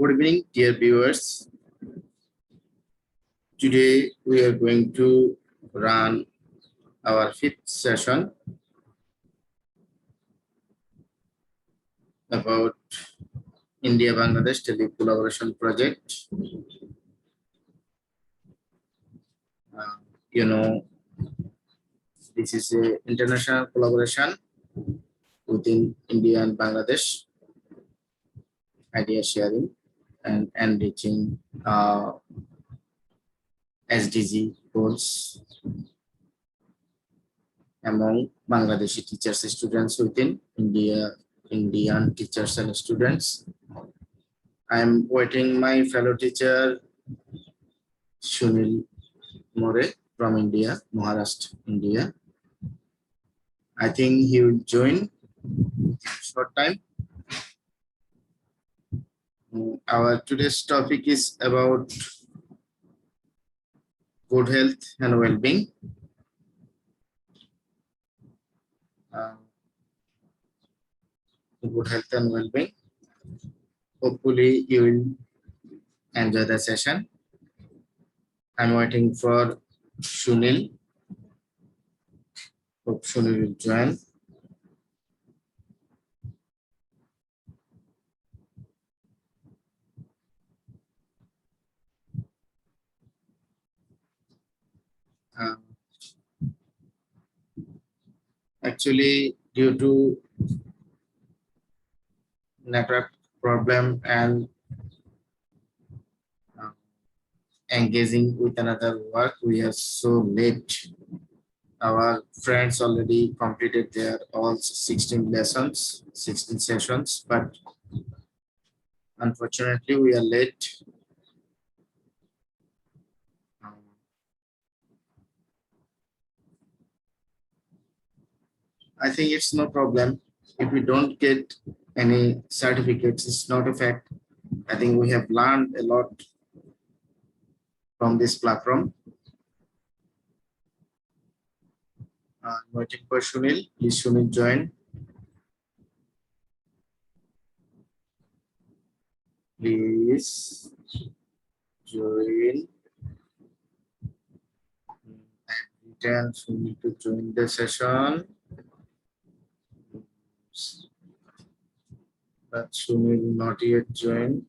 Good evening, dear viewers. Today we are going to run our fifth session about India-Bangladesh Tele-Collaboration Project. Uh, you know, this is an international collaboration within India and Bangladesh, idea sharing and enriching SDG goals among Bangladeshi teachers and students within Indian teachers and students. I'm waiting my fellow teacher Sunil More from India, Maharashtra, India. I think he will join in a short time. Our today's topic is about good health and well-being. Good health and well-being. Hopefully you will enjoy the session. I'm waiting for Sunil. Hope Sunil will join. Actually, due to network problem and engaging with another work, we are so late. Our friends already completed their all 16 lessons, 16 sessions, but unfortunately we are late. I think it's no problem. If we don't get any certificates, it's not a fact. I think we have learned a lot from this platform. I'm waiting for Sunil. Please, Sunil, join. Please join. And Sunil to join the session. But Sunil not yet joined.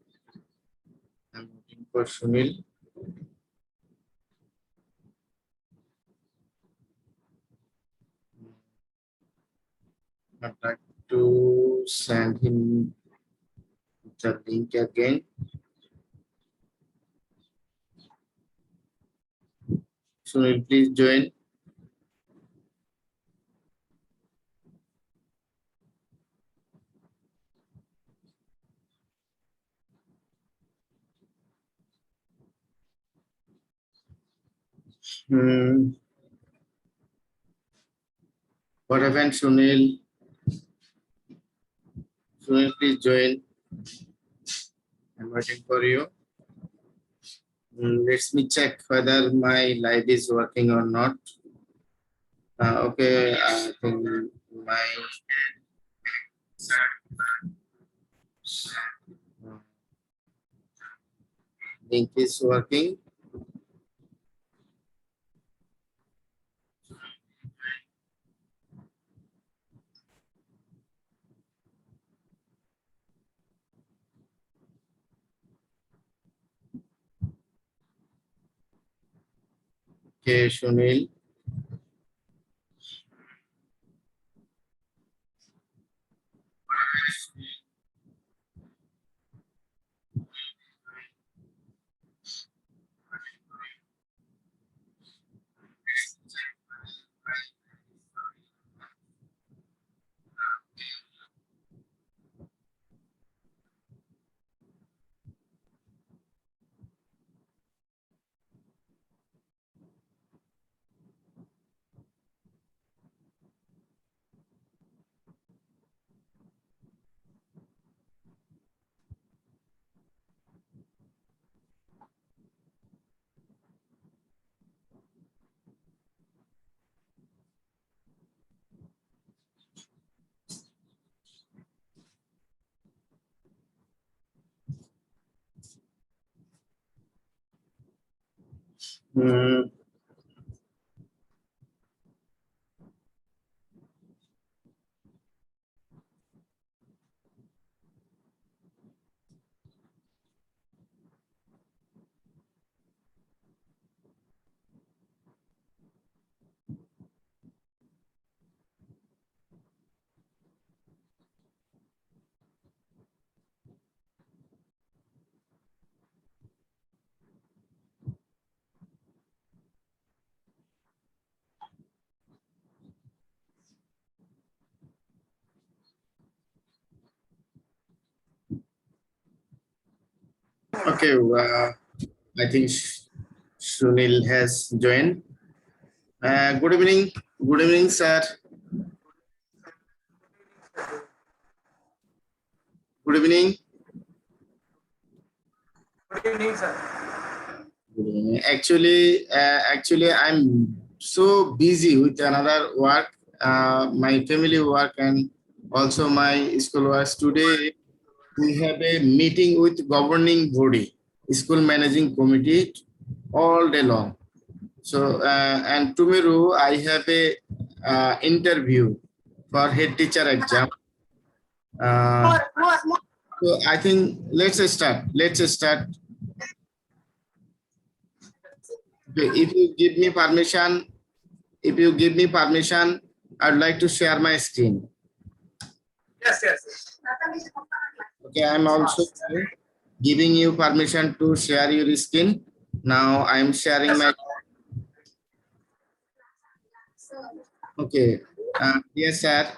I'm waiting for Sunil. I'd like to send him the link again. Sunil, please join. What happened, Sunil? Sunil, please join. I'm waiting for you. Let me check whether my live is working or not. Okay, I think my link is working. Okay, Sunil. Hmm. Okay, I think Sunil has joined. Good evening. Good evening, sir. Good evening. Good evening, sir. Good evening. Actually, I'm so busy with another work, my family work, and also my school work. Today, we have a meeting with governing body, school managing committee, all day long. So, and tomorrow I have a interview for head teacher exam. Uh, so I think let's start. Let's start. Okay, if you give me permission, I'd like to share my screen. Yes, yes. Okay, I'm also giving you permission to share your screen. Now I'm sharing my. Okay, yes, sir.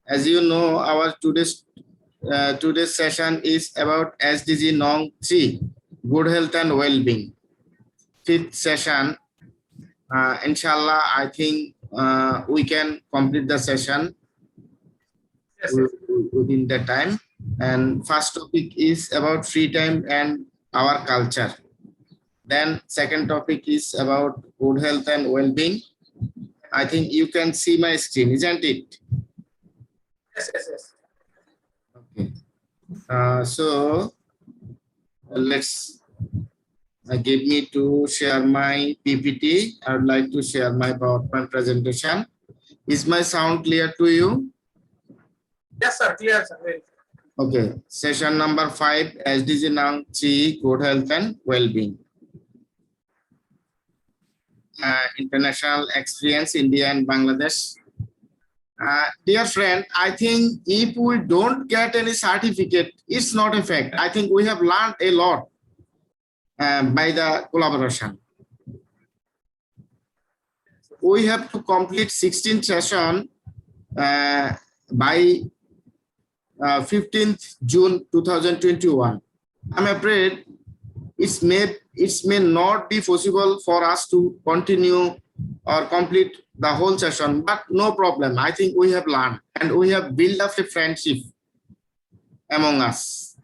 As you know, our today's session is about SDG Nong 3, good health and well-being. Fifth session, inshallah, I think we can complete the session Yes, yes. within the time. And first topic is about free time and our culture. Then second topic is about good health and well-being. I think you can see my screen, isn't it? Yes, yes, yes. Okay. So let's give me to share my PPT. I would like to share my PowerPoint presentation. Is my sound clear to you? Yes, sir. Clear, sir. Very clear. Okay. Session number 5, SDG Nang 3, good health and well-being. International experience, India and Bangladesh. Dear friend, I think if we don't get any certificate, it's not a fact. I think we have learned a lot by the collaboration. We have to complete 16 session by 15th June 2021. I'm afraid it may not be possible for us to continue or complete the whole session, but no problem. I think we have learned and we have built up a friendship among us.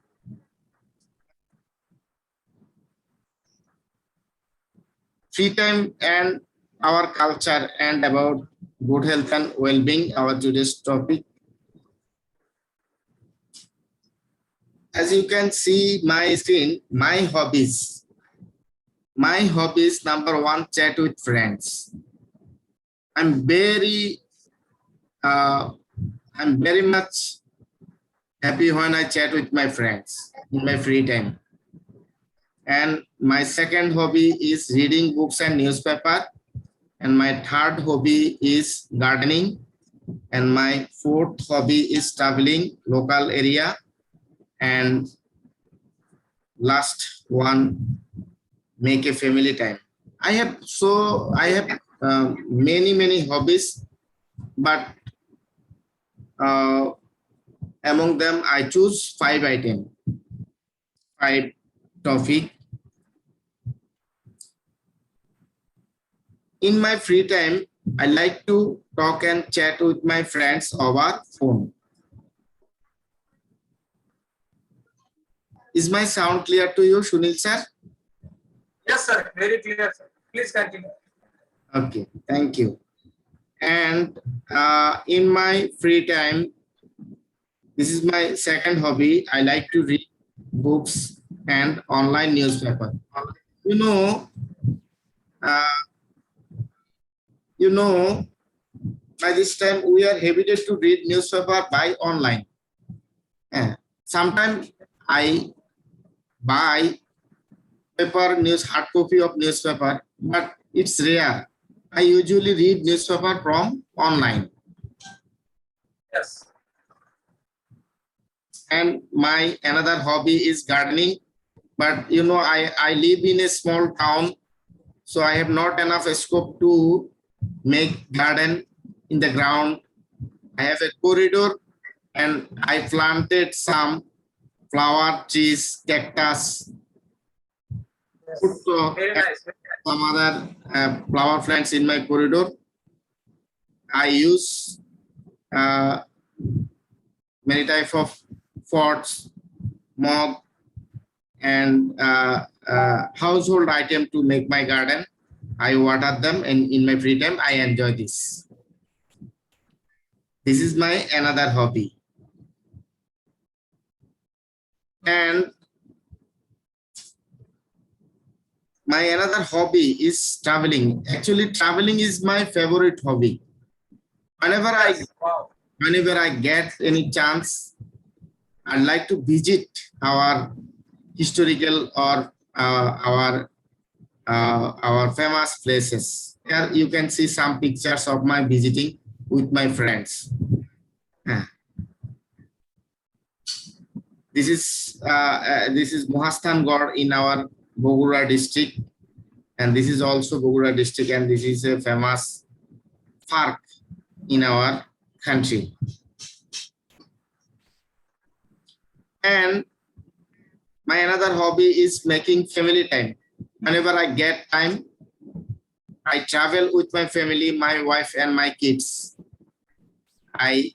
Free time and our culture and about good health and well-being, our today's topic. As you can see my screen, my hobbies. My hobbies, number one, chat with friends. I'm very uh, I'm very much happy when I chat with my friends in my free time. And my second hobby is reading books and newspaper. And my third hobby is gardening. And my fourth hobby is traveling local area. And last one, make a family time. I have many hobbies, but among them I choose 5 items, 5 topic. In my free time, I like to talk and chat with my friends over phone. Is my sound clear to you, Sunil sir? Yes, sir. Very clear, sir. Please continue. Okay, thank you. And in my free time, this is my second hobby. I like to read books and online newspaper. You know, Uh, you know, by this time we are habited to read newspaper by online. Sometimes I buy paper news, hard copy of newspaper, but it's rare. I usually read newspaper from online. Yes. And my another hobby is gardening. But you know, I live in a small town, so I have not enough scope to make garden in the ground. I have a corridor and I planted some flower trees, cactus, Yes. put Very nice. Very nice. some other flower plants in my corridor. I use many type of pots, mug, and household item to make my garden. I water them, and in my free time, I enjoy this. This is my another hobby. And my another hobby is traveling. Actually, traveling is my favorite hobby. Whenever I Yes. Wow. whenever I get any chance, I'd like to visit our historical or our famous places. Here you can see some pictures of my visiting with my friends. This is Mohastan Gor in our Bogura district, and this is also Bogura district, and this is a famous park in our country. And my another hobby is making family time. Whenever I get time, I travel with my family, my wife and my kids. I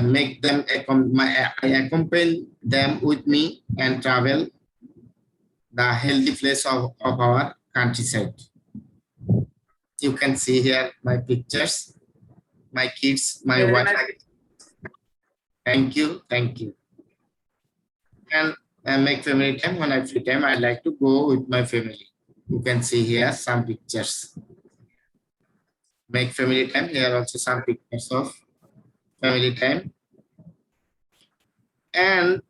make them I accompany them with me and travel the healthy place of our countryside. You can see here my pictures, my kids, my Very wife. nice. Thank you, thank you. And make family time. When I free time, I like to go with my family. You can see here some pictures. Make family time. Here also some pictures of family time. And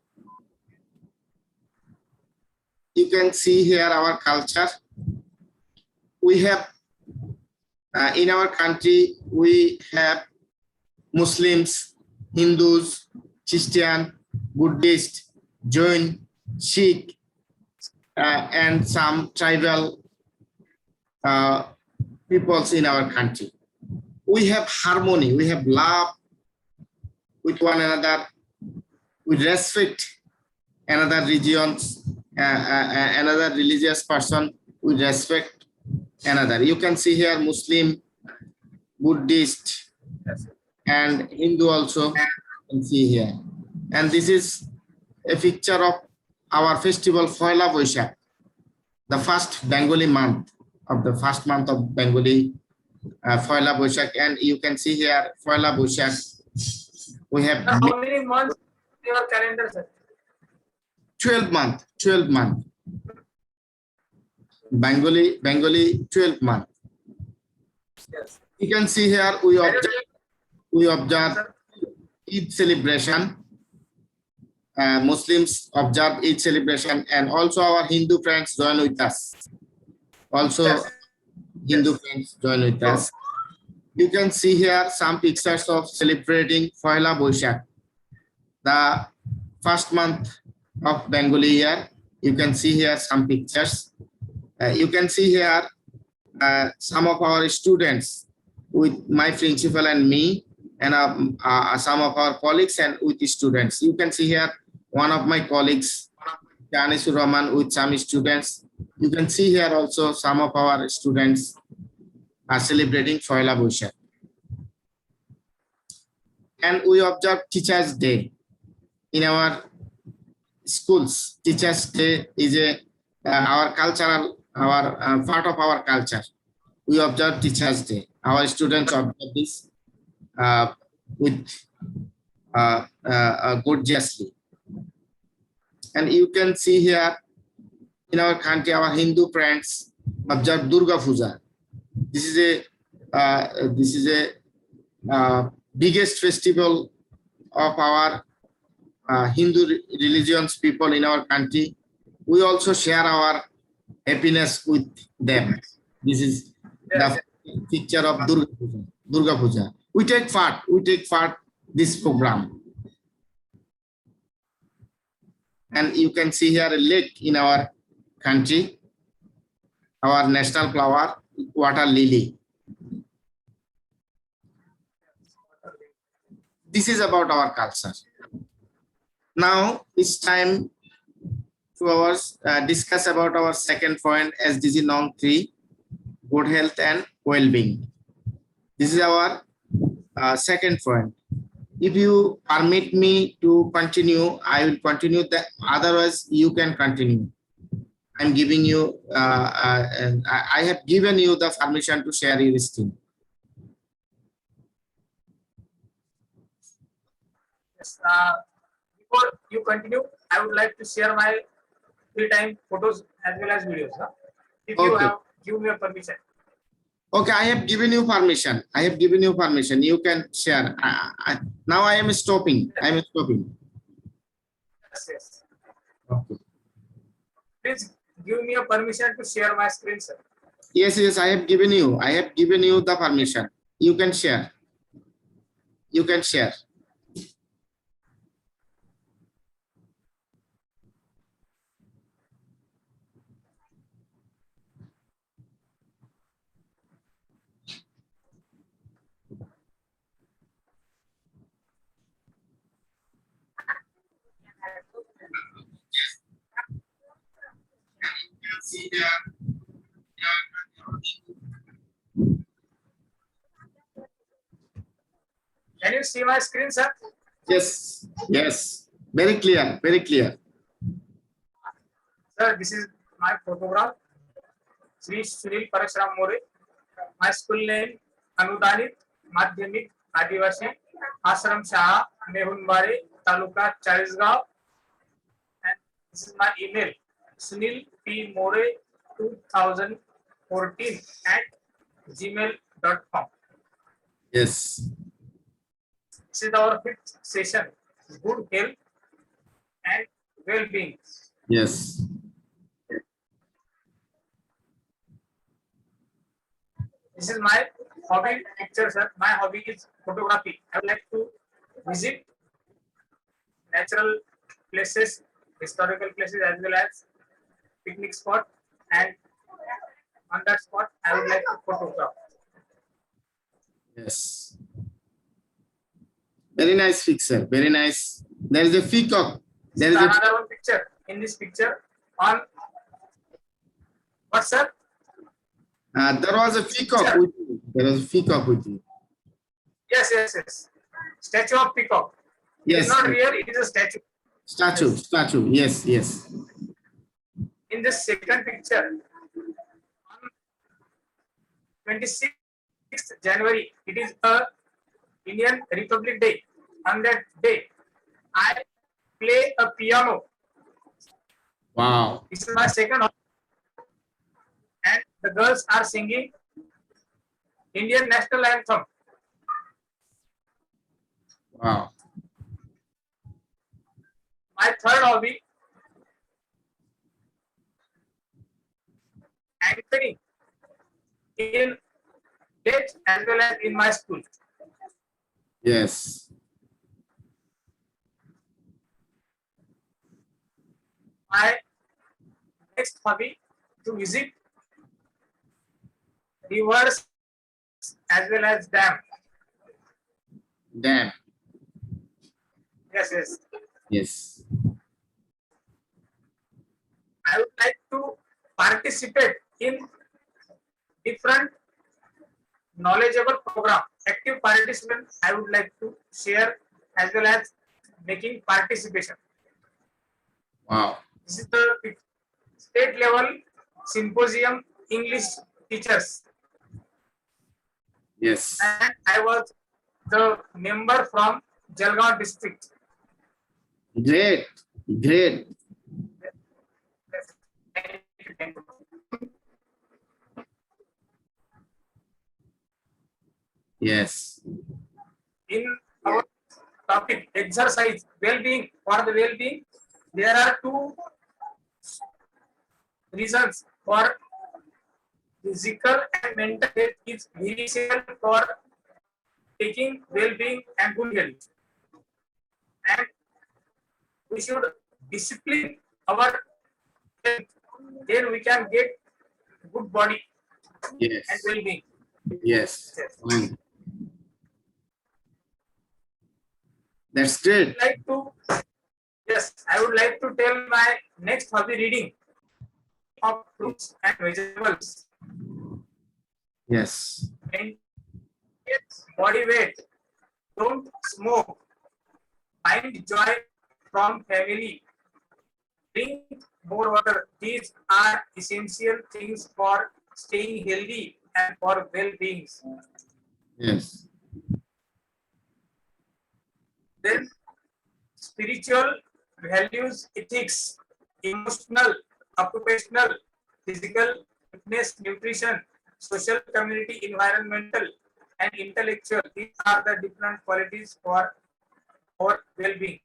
you can see here our culture. We have, in our country, we have Muslims, Hindus, Christian, Buddhist, Jain, Sikh, and some tribal peoples in our country. We have harmony, we have love with one another, we respect another religions, another religious person, we respect another. You can see here Muslim, Buddhist, Yes. and Hindu also. You can see here. And this is a picture of our festival Phoila Boishakh, the first Bengali month of the first month of Bengali Phoila Boishakh. And you can see here Phoila Boishakh. We have How many months in your calendar, sir? 12 month, 12 month. Bengali 12 month. Yes. You can see here we observe Eid celebration. Muslims observe Eid celebration, and also our Hindu friends join with us. Also, Yes. Hindu friends join with us. You can see here some pictures of celebrating Phoila Boishakh, the first month of Bengali year. You can see here some pictures. You can see here some of our students with my principal and me, and some of our colleagues and with the students. You can see here one of my colleagues, Janisur Rahman, with some students. You can see here also some of our students are celebrating Phoila Boishakh. And we observe Teachers' Day in our schools. Teachers' Day is our cultural, our part of our culture. We observe Teachers' Day. Our students observe this with gorgeously. And you can see here in our country, our Hindu friends, observe Durga Puja. This is a biggest festival of our Hindu religions people in our country. We also share our happiness with them. This is Yes, the picture of Durga Puja. Durga Puja. We take part this program. And you can see here a lake in our country, our national flower, water lily. This is about our culture. Now it's time to discuss about our second point, SDG Norm 3, good health and well-being. This is our second point. If you permit me to continue, I will continue. That otherwise, you can continue. I'm giving you. I have given you the permission to share your screen. yes. Before you continue, I would like to share my free-time photos as well as videos. If you Okay. have give me a permission. Okay, I have given you permission. I have given you permission. You can share. Now I am stopping. I am stopping. Yes, yes. Okay. Please give me a permission to share my screen, sir. Yes, yes, I have given you. I have given you the permission. You can share. You can share. Can you see my screen, sir? Yes, yes. Very clear, very clear. Sir, this is my photograph. Sri Sunil Parashuram More. My school name Anudanit Madhyamik Adivasi Ashram Shaha Mehunbari Taluka Charisgaon. And this is my email Sunil P More 2014 at gmail.com. Yes, This is our fifth session. Good health and well-being. yes. This is my hobby picture, sir. My hobby is photography. I would like to visit natural places, historical places, as well as picnic spot. And on that spot, I would like to photograph. Yes. Very nice picture. Very nice. There is a peacock. There is a Another one picture. In this picture, on what, sir? there was a peacock with you. There was a peacock with you. Yes, yes, yes. Statue of peacock. It Yes. is not real. It is a statue. Statue. Yes, yes. In this second picture, on 26th January, it is a Indian Republic Day. On that day, I play a piano. Wow. This is my second hobby. And the girls are singing Indian national anthem. Wow. My third hobby, anchoring in college as well as in my school. Yes. My next hobby to visit rivers as well as dam. Damn. Yes, yes. Yes. I would like to participate in different knowledgeable program. Active participant, I would like to share as well as making participation. Wow. This is the state level symposium English teachers, Yes. and I was the member from Jalgaon district. Great. Great. Yes. In our topic exercise, well-being, for the well-being, there are two reasons for physical and mental health is very essential for taking well-being and good health. And we should discipline our health, then we can get good body and Yes. well-being. Yes. Yes. Mm. That's great. Like to, yes, I would like to tell my next hobby, reading of fruits and vegetables, Yes. and body weight, don't smoke, find joy from family, drink more water. These are essential things for staying healthy and for well-being. Yes. Then spiritual values, ethics, emotional, occupational, physical, fitness, nutrition, social, community, environmental, and intellectual. These are the different qualities for our well-being.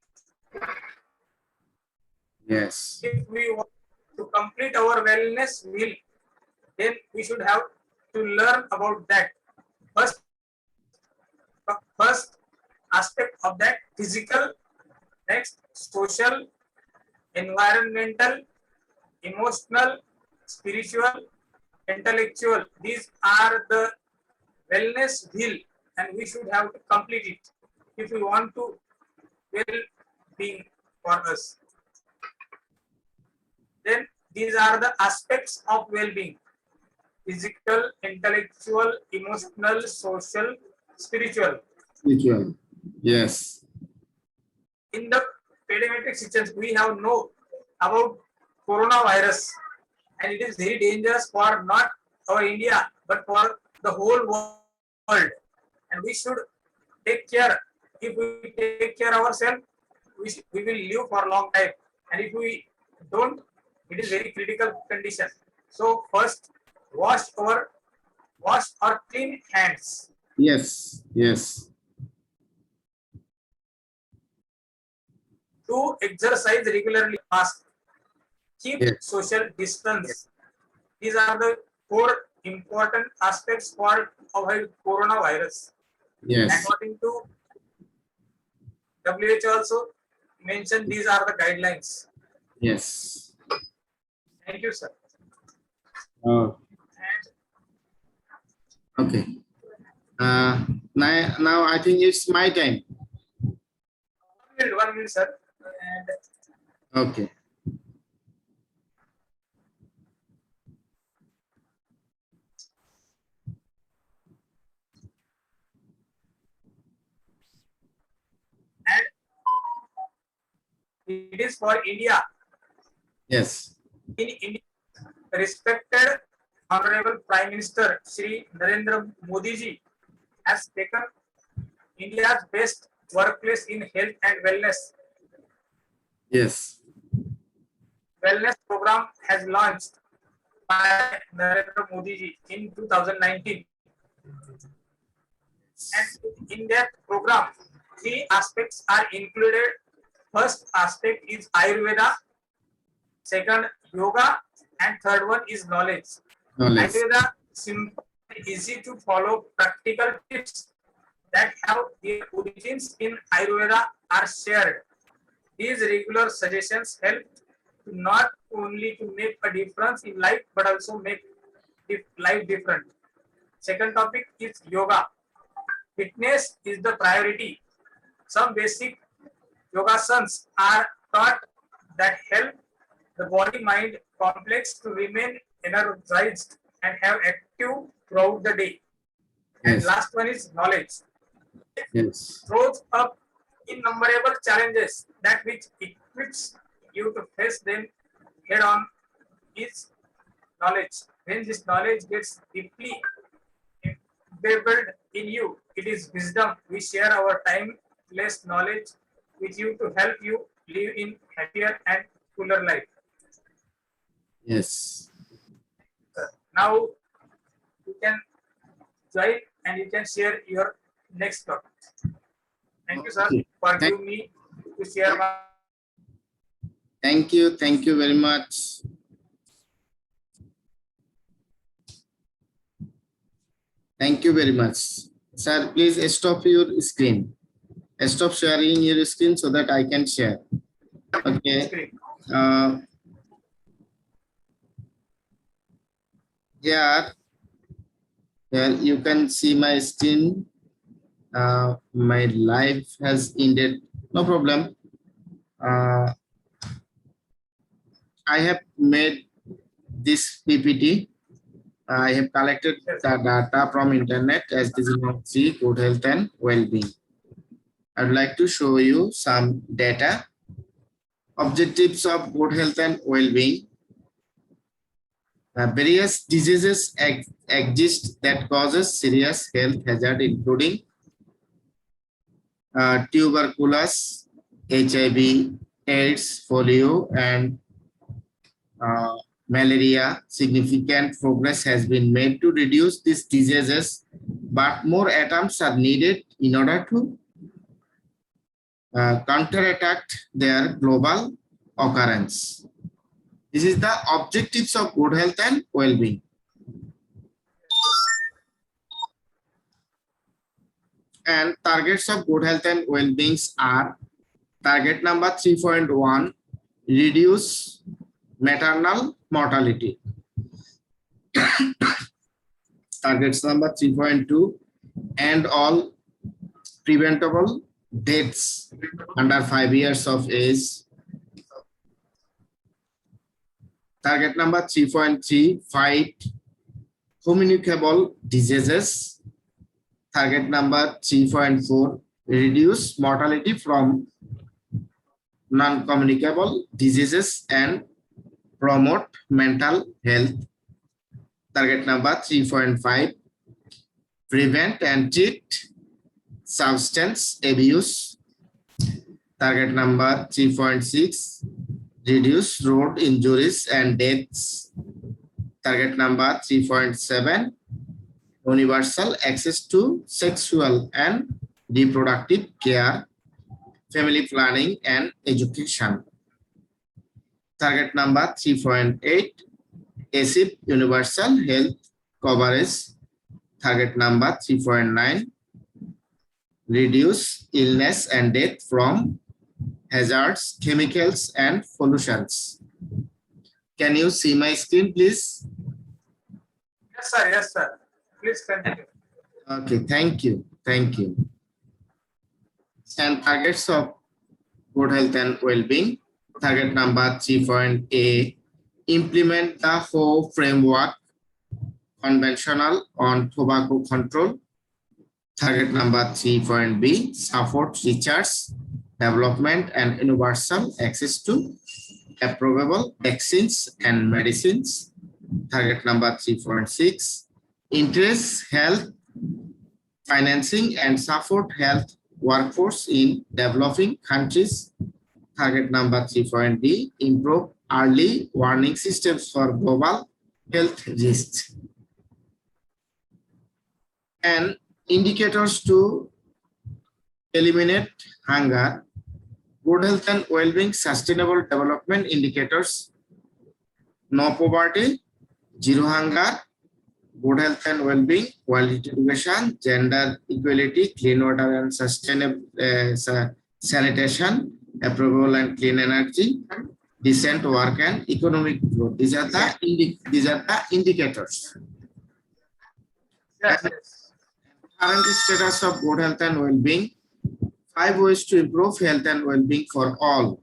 Yes. If we want to complete our wellness wheel, then we should have to learn about that. First aspect of that, physical, next social, environmental, emotional, spiritual, intellectual. These are the wellness wheel, and we should have to complete it if we want to well-being for us. Then these are the aspects of well-being: physical, intellectual, emotional, social, spiritual. Spiritual. Yes. In the pediatric situation, we have know about coronavirus, and it is very dangerous for not our India but for the whole world. And we should take care. If we take care ourselves, we will live for a long time. And if we don't, it is very critical condition. So first, wash our wash or clean hands. Yes. Yes. Do exercise regularly. Mask. Keep Yes. social distance. These are the four important aspects for avoid coronavirus. Yes. According to WHO also mentioned these are the guidelines. Yes. Thank you, sir. Oh, And okay. Now I think it's my time. 1 minute, sir. And Okay. it is for India. Yes. In India, respected Honorable Prime Minister Shri Narendra Modi ji has taken India's best workplace in health and Yes. wellness program has launched by Narendra Modi ji in 2019. And in that program, three aspects are included. First aspect is Ayurveda, second yoga, and third one is knowledge. Knowledge. Ayurveda, simple, easy to follow practical tips that have their origins in Ayurveda are shared. These regular suggestions help to not only to make a difference in life but also make life different. Second topic is yoga. Fitness is the priority. Some basic yogasanas are taught that help the body mind complex to remain energized and have active throughout the day. And Yes. last one is knowledge. Yes. Throws up innumerable challenges that which equips you to face them head on is knowledge. When this knowledge gets deeply embedded in you, it is wisdom. We share our timeless knowledge with you to help you live in happier and fuller life. Yes. Now you can join and you can share your next topic. Thank you, sir, Okay. for giving me to share my. Thank you. Thank you very much. Thank you very much. Sir, please stop your screen. Stop sharing your screen so that I can share. Okay. Screen. Here you can see my screen. My life has ended. No problem. I have made this PPT. I have collected the data from internet as this is not see good health and well-being. I would like to show you some data. Objectives of good health and well-being. Various diseases exist that causes serious health hazard, including tuberculosis, HIV, AIDS, polio, and malaria. Significant progress has been made to reduce these diseases, but more attempts are needed in order to counteract their global occurrence. This is the objectives of good health and well-being. And targets of good health and well-being are target number 3.1, reduce maternal mortality. Targets number 3.2, end all preventable deaths under 5 years of age. Target number 3.3, fight communicable diseases. Target number 3.4, reduce mortality from non-communicable diseases and promote mental health. Target number 3.5, prevent and treat substance abuse. Target number 3.6, reduce road injuries and deaths. Target number 3.7, universal access to sexual and reproductive care, family planning and education. Target number 3.8, achieve universal health coverage. Target number 3.9, reduce illness and death from hazards, chemicals and pollutions. Can you see my screen, please? Yes, sir. Yes, sir. Please continue. Okay, thank you. Thank you. And targets of good health and well-being. Target number 3.A, implement the whole framework conventional on tobacco control. Target number 3.B, support research, development and universal access to approvable vaccines and medicines. Target number 3.6, interest health, financing and support health workforce in developing countries. Target number 3.D, improve early warning systems for global health risks. And indicators to eliminate hunger, good health and well-being, sustainable development indicators, no poverty, zero hunger, good health and well-being, quality education, gender equality, clean water and sustainable sanitation, approvable and clean energy, decent work and economic growth. These are the indicators. Yes, yes. Current status of good health and well-being. 5 ways to improve health and well-being for all.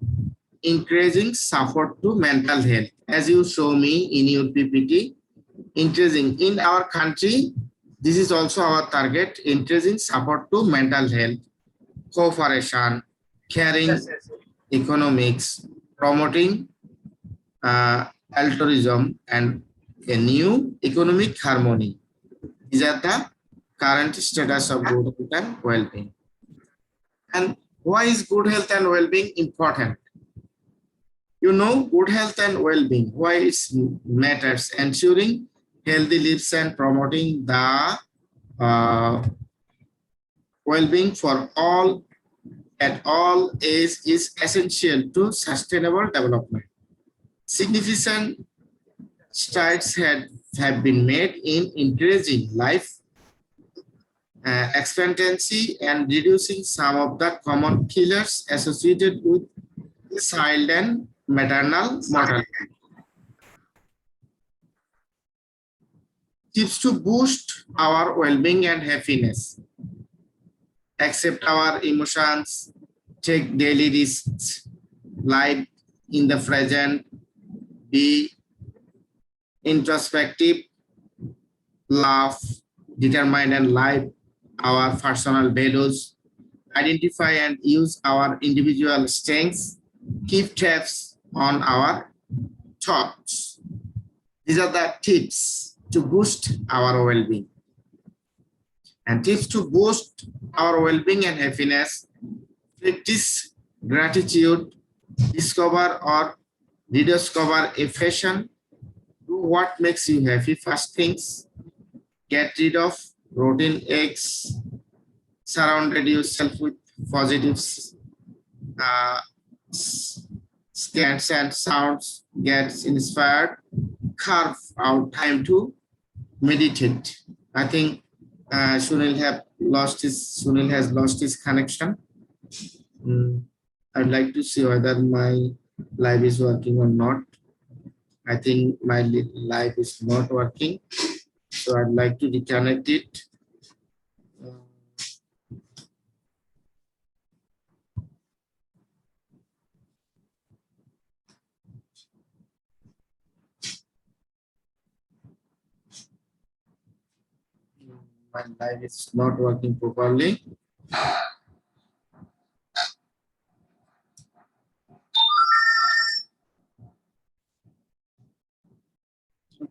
Increasing support to mental health. As you show me in your PPT, increasing in our country, this is also our target, increasing support to mental health, cooperation, caring, Yes, yes. economics, promoting altruism, and a new economic harmony. These are the current status of good health and well-being. And why is good health and well-being important? You know, good health and well-being, why it matters, ensuring healthy lives and promoting the uh, well-being for all at all age is essential to sustainable development. Significant strides have been made in increasing life expectancy and reducing some of the common killers associated with child and maternal mortality. Tips to boost our well-being and happiness. Accept our emotions, take daily risks, live in the present, be introspective, laugh, determine and live our personal values, identify and use our individual strengths, keep tabs on our thoughts. These are the tips to boost our well-being. And tips to boost our well-being and happiness: practice gratitude, discover or rediscover a passion, do what makes you happy first things, get rid of routine eggs, surrounded yourself with positives, uh, scans and sounds, gets inspired, carve out time to meditate. I think Sunil has lost his connection. I'd like to see whether my live is working or not. I think my live is not working, so I'd like to reconnect it. My live is not working properly.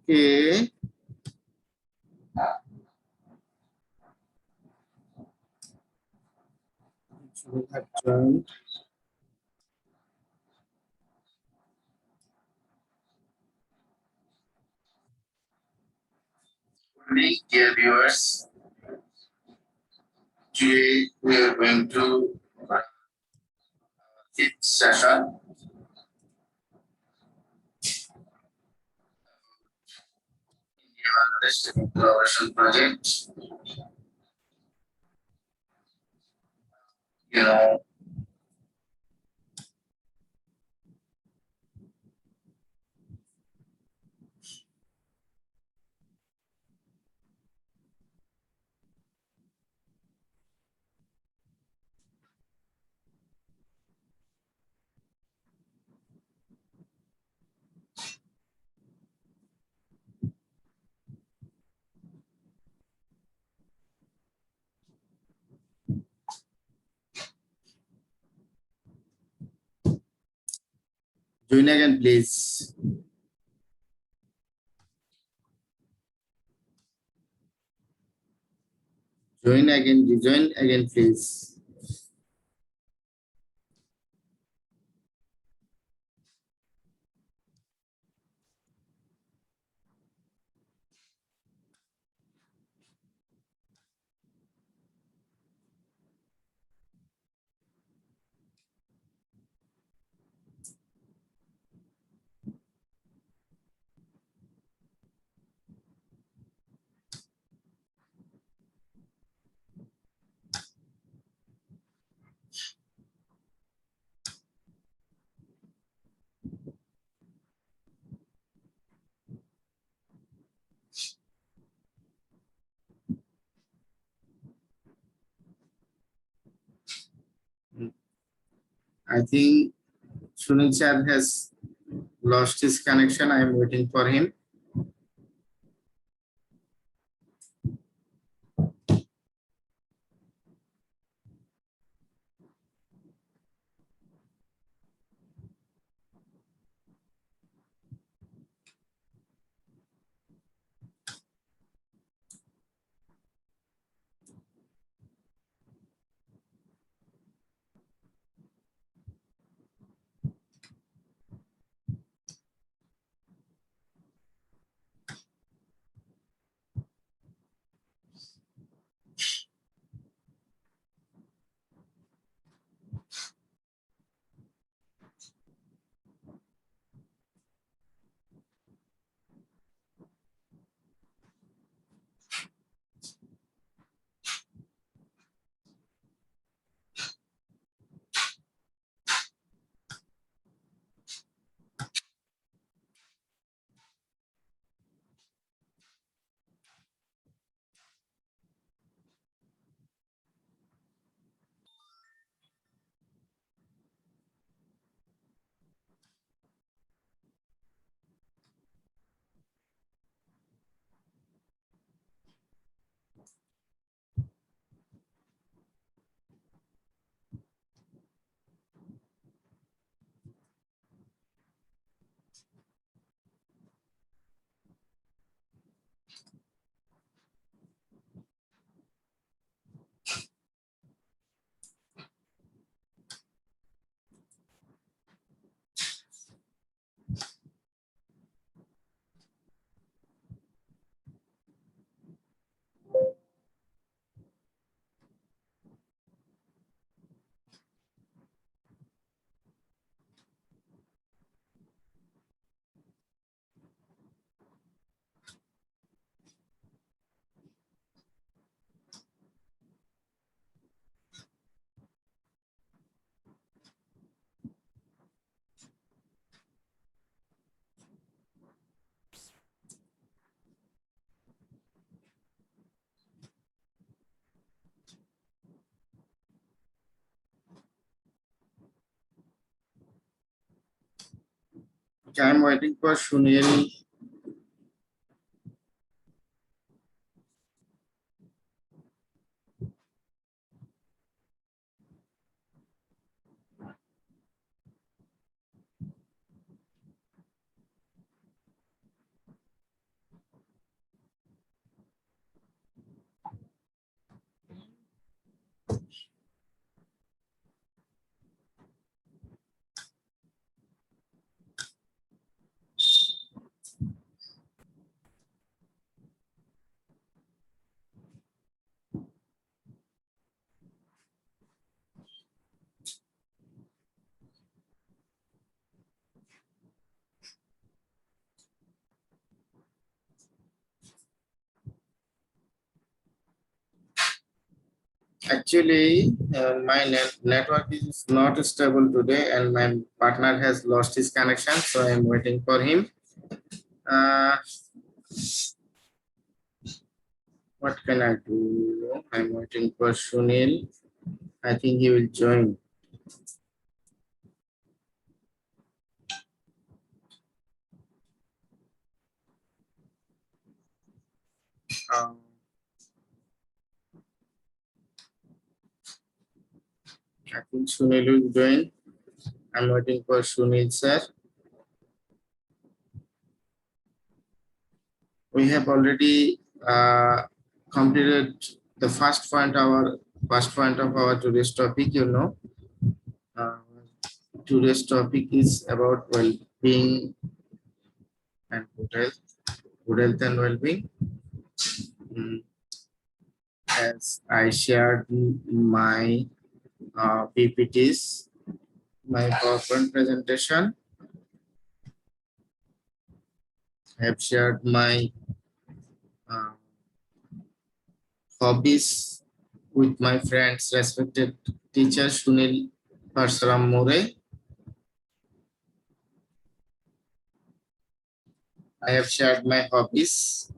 Okay. Should have joined. Dear viewers, today we are going to fifth session. India Collaboration Project. You know, join again, please. Join again, rejoin again, please. I think Sunil sir has lost his connection. I am waiting for him. Okay, I'm waiting for Sunil. Actually, my network is not stable today, and my partner has lost his connection, so I'm waiting for him. Uh, what can I do? I'm waiting for Sunil. I think he will join. Um, I think Sunil will join. I'm waiting for Sunil, sir. We have already completed the first point of our today's topic. Uh, today's topic is about well-being and good health and well-being. As I shared my PPTs, my PowerPoint presentation, I have shared my uh, hobbies with my friends, respected teacher Sunil Parsaram More. I have shared my hobbies.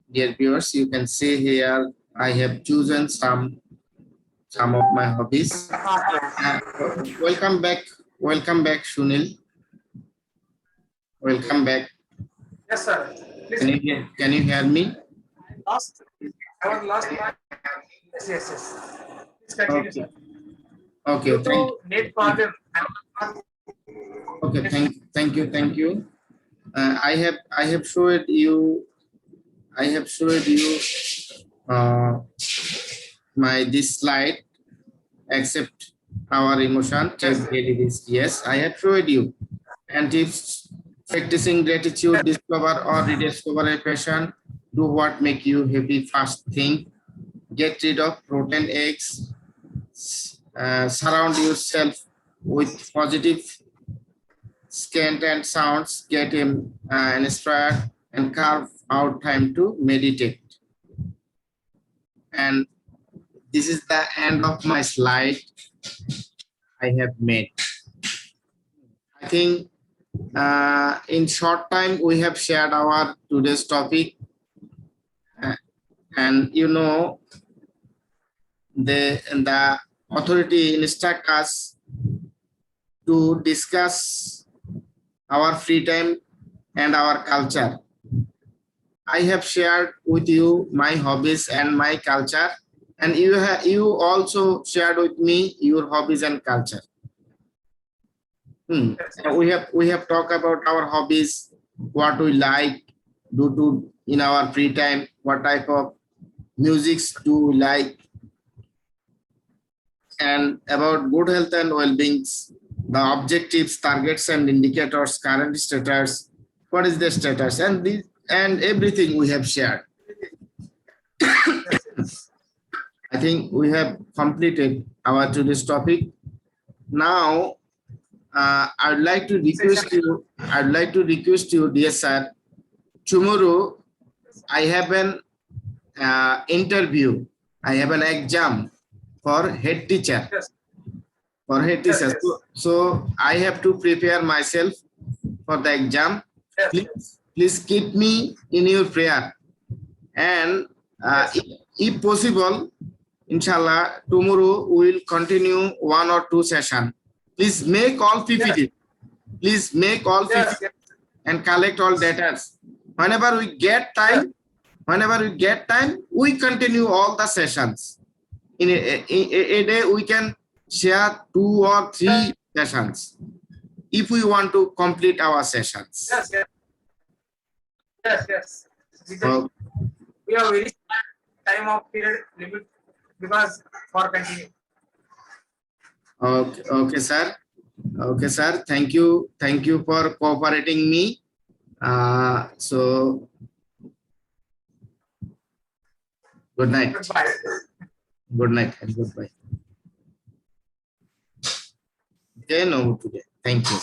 Dear viewers, you can see here I have chosen some of my hobbies. Welcome back, Sunil. Welcome back. Yes, sir. Please. Can you hear me? Lost. I was lost. Yes, yes, yes. Please continue, Okay. sir. Okay. Due to net problem. Okay. Thank you. I have showed you. My this slide. Accept our emotion. Yes. Daily this. Yes, I have showed you. And tips: practicing gratitude, discover or rediscover a passion, do what make you happy, fast think, get rid of protein eggs, surround yourself with positive scent and sounds, get him inspired, and carve out time to meditate. And this is the end of my slide I have made. I think in short time we have shared our today's topic, and the authority instruct us to discuss our free time and our culture. I have shared with you my hobbies and my culture, and you also shared with me your hobbies and culture. We have talked about our hobbies, what we like do in our free time, what type of musics do we like, and about good health and well-being, the objectives, targets, and indicators, current status, what is the status, and everything we have shared. I think we have completed our today's topic. Now, I'd like to request you, dear sir. Tomorrow, I have an interview. I have an exam for head teacher. Yes. For head teacher. Yes, yes. So I have to prepare myself for the exam. Yes. Please keep me in your prayer. And if possible, inshallah, tomorrow we will continue 1 or 2 sessions. Please make all PPT. Please make all Yes, PPT and collect all data. Whenever we get time, we continue all the sessions. In a day, we can share 2 or 3 sessions if we want to complete our sessions. yes, yes, yes, yes. Oh, We have very time of period limit because for continue. okay, okay, sir. Okay, sir. Thank you. Thank you for cooperating me. So good night. Goodbye. Good night and goodbye. Okay, no today. Thank you.